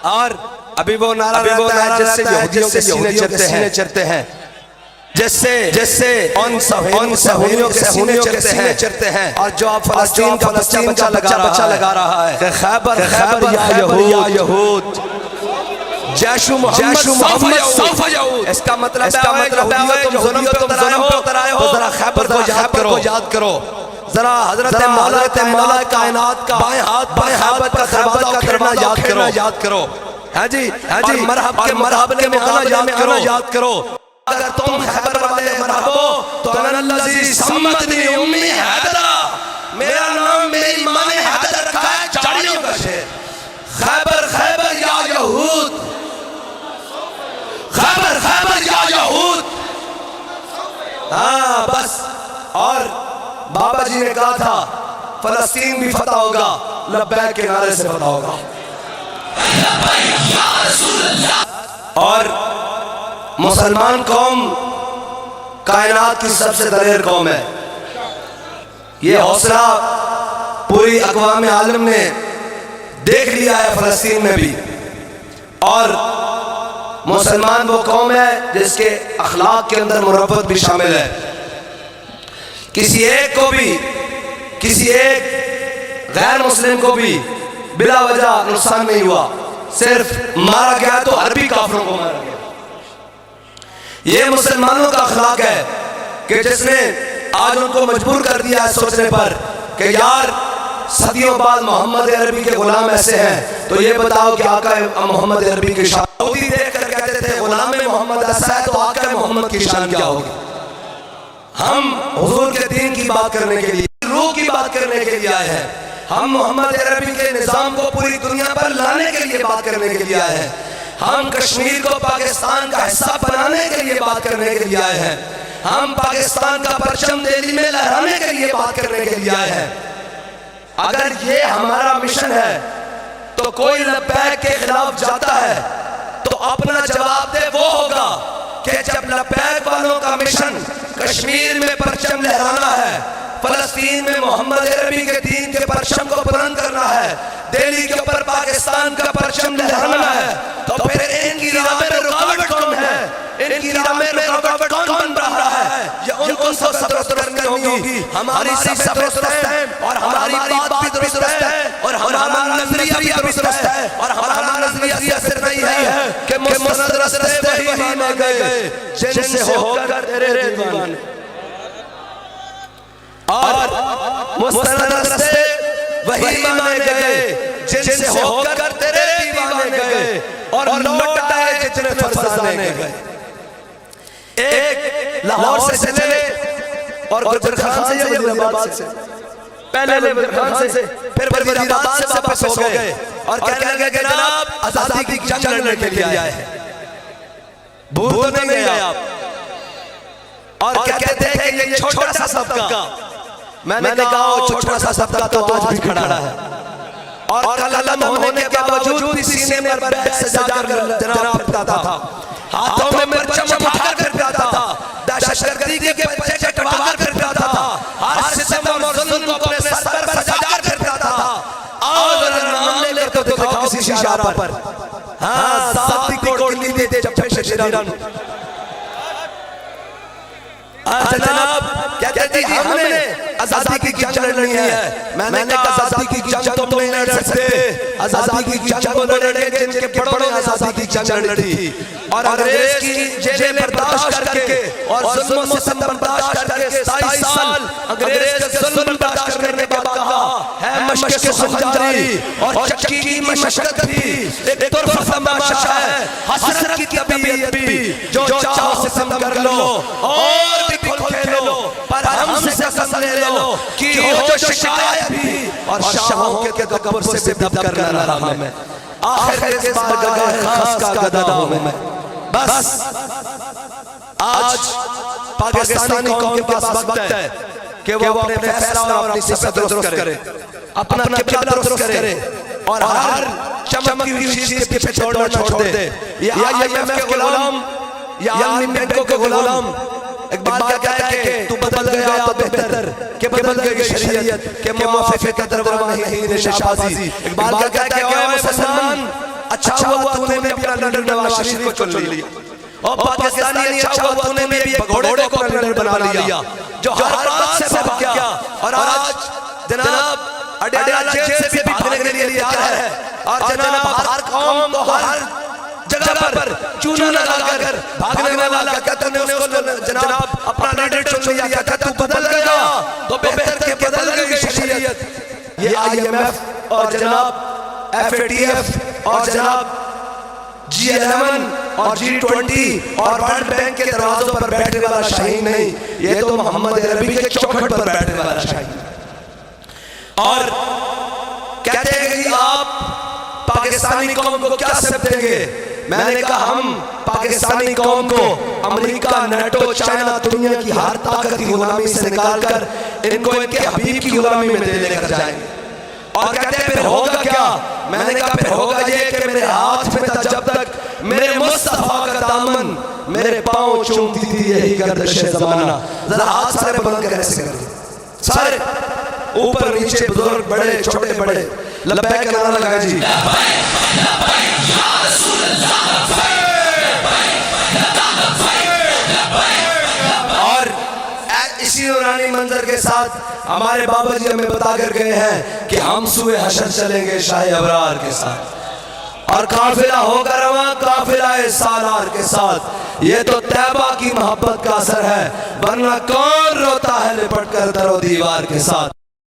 और अभी वो नारा रहता है जिससे यहूदियों के सीने चढ़ते हैं, जिससे उन सहूनियों के सीने चढ़ते हैं। और जो आप फलस्तीन का बच्चा लगा रहा है, खैबर या यहूद, जैशु मोहम्मद सौफ यऊद। इसका मतलब है तुम जुल्म पे उतर आए हो, जरा खैबर को याद करो। जरा हजरत मौला कायनात का बाएं हाथ का दरवाजा खेलना याद करो। हाँ जी, मरहब के मुकाबले याद करो। अगर तुम खैबर वाले मरहबो तो अनल्लज़ी सम्मतनी उम्मी हैदरा, मेरा नाम मेरी मां ने हैदर रखा है, चाड़ियों का शेर। खैबर या यहूद, खैबर या यहूद। हाँ बस। और बाबा जी ने कहा था फलस्तीन भी फतह होगा, लब्बैक के नारे से फतह होगा। और मुसलमान कौम कायनात की सबसे दलेर कौम है। ये हौसला पूरी अक़वाम आलम ने देख लिया है फलस्तीन में भी। और मुसलमान वो कौम है जिसके अखलाक के अंदर मुरब्बत भी शामिल है। किसी एक गैर मुस्लिम को भी बिला वजह नुकसान नहीं हुआ, सिर्फ मारा गया तो अरबी काफिरों को मारा गया। ये मुसलमानों का अखलाक है कि जिसने आज उनको मजबूर कर दिया है सोचने पर कि यार सदियों बाद मोहम्मद अरबी के गुलाम ऐसे हैं, तो ये बताओ कि आका मोहम्मद अरबी की शान देख कर कहते थे गुलाम मोहम्मद ऐसा है, तो आका मोहम्मद की शान क्या होगी। हम हुजूर के दीन की बात करने के लिए, रूह की बात करने के लिए आए हैं। हम मोहम्मद अरबी के निजाम को पूरी दुनिया पर लाने के लिए बात करने के लिए आए हैं। हम कश्मीर को पाकिस्तान का हिस्सा बनाने के लिए बात करने के लिए आए हैं। हम पाकिस्तान का परचम दिल्ली में लहराने के लिए बात करने के लिए आए हैं। अगर ये हमारा मिशन है तो कोई लब्बैक के खिलाफ जाता है तो अपना जवाब दे वो होगा कि जब लब्बैक वालों का मिशन कश्मीर में परचम लहराना है, फलस्तीन में मोहम्मद अरबी के दीन के परचम को बुलंद करना है, दिल्ली के ऊपर पाकिस्तान का परचम लहराना है, तो फिर इनकी राह में रुकावट कौन है? इनकी राह में रुकावट कौन बन रहा है? ये उनको सब दुरुस्त करनी होगी। हमारी सब दुरुस्त है और हमारी बात भी दुरुस्त है और हमारा नजरिया भी दुरुस्त है। और हमारा नजरिया सिर्फ नहीं है कि मुस्तनद रस्ते वही में गए जिनसे होकर तेरे दीवाने, और मुस्तनद रस्ते वही माने गए जिनसे होकर तेरे दीवाने गए, और लौट आए जितने फरजाने गए। एक लाहौर से चले और गुजर खान से या वजीराबाद से, पहले गुजर खान से फिर वजीराबाद से वापस हो गए और कहने लगे कि जनाब आजादी की जंग लड़ने के लिए आए हैं। भूल नहीं गए आप। और कहते थे कि ये छोटा सा सबका, मैंने कहा छोटा सा सबका तो आज भी खड़ा है। और कलम होने के बावजूद भी सीने में बैग सजाकर जनाब फिरता था, हाथों में परचम उठाकर फिरता था, दहशतगर्दी के पर्चे चटवाकर फिरता था, हर सितम और जुल्म को अपने सर पर सजाकर फिरता था। और नाम लेकर तो दिखाओ किसी इशारा पर, हाँ साथी को गोली दे जब शरीरान। जनाब कहते थे हमने आजादी की जंग लड़नी है। मैंने कहा आजादी की जंग तुम नहीं लड़ सकते, आजादी की जंग वो लड़ेंगे जिनके बड़ों ने आजादी की जंग लड़ी और अंग्रेज की जेलें बर्दाश्त करके और जुल्म और सितम बर्दाश्त करके 27 साल अंग्रेज के जुल्म बर्दाश्त करने के बाद कहा है मशक़ सुखजारी और चक्की की मशक्कत भी एक तरफा तमाशा है, हसरत की तबीयत भी जो चाहो सितम कर लो और भी खुल खेलो, पर हमसे कसम ले लो कि हो शिकायत भी और शाहों के तकब्बुर से दब कर रहा मैं, आखिर इस बार गए खास का गदा हूं मैं। बस आज पाकिस्तानी कौम के पास वक्त है कि वो अपने फैसला और अपनी सिफत दुरुस्त करे, अपना किबला दुरुस्त करे और हर चमकती हुई चीज के पीछे छोड़ दे। ये आईएमएफ के गुलाम या आर्मी बैंकों के गुलाम इकबाल कहता है कि तू बदल गया तो बेहतर, कि बदल गई शरीयत, कि मुआफ़िक़ दरबार नहीं निशाबाजी। इकबाल कहता है कि ओए मुसलमान अच्छा हुआ तूने भी अपना लीडर नवाज शरीफ को चुन लिया, और पाकिस्तानी अच्छा हुआ तूने भी एक घोड़े को अपना लीडर बना लिया जो हर बात से भाग गया, और आज जनाब अडयाला जेल से भी भागने के लिए तैयार है, और जनाब हर कौम को हर जगह पर चूना लगाकर भागने वाला कहते हैं उसको जनाब अपना लीडर चुन लिया, कहता तू बदल गया तो बेहतर के बदल गई शरीयत। ये IMF और जनाब FATF और जनाब G11 और G20 और वर्ल्ड बैंक के दरवाजों पर बैठने वाला शाहीन नहीं, ये तो मोहम्मद अरबी के चौखट पर बैठने वाला शाहीन। और कहते हैं कि आप पाकिस्तानी कौम को क्या सब देंगे? मैंने कहा हम पाकिस्तानी कौम को अमेरिका, नाटो, चाइना, दुनिया की हर ताकत की गुलामी से निकालकर इनको इनके हबीब की गुलामी में दे लेकर जाएंगे। और कहते हैं फिर होगा क्या? मैंने कहा फिर होगा ये कि मेरे हाथ में था जब तक मेरे मुस्तफा का दामन मेरे पांव चूमती थी यही गर्दिश ज़माना। जरा हाथ सारे बुलंद कर ऐसे करें, सारे ऊपर नीचे, बुजुर्ग बड़े छोटे बड़े, लब्बैक का नारा लगाएं जी। और इसी नूरानी मंजर के साथ हमारे बाबा जी हमें बता कर गए हैं कि हम सुए हशर चलेंगे शाह अबरार के साथ, और काफिला होगा रवा काफिला सालार के साथ। ये तो तैबा की मोहब्बत का असर है, वरना कौन रोता है लिपट कर दरो दीवार के साथ।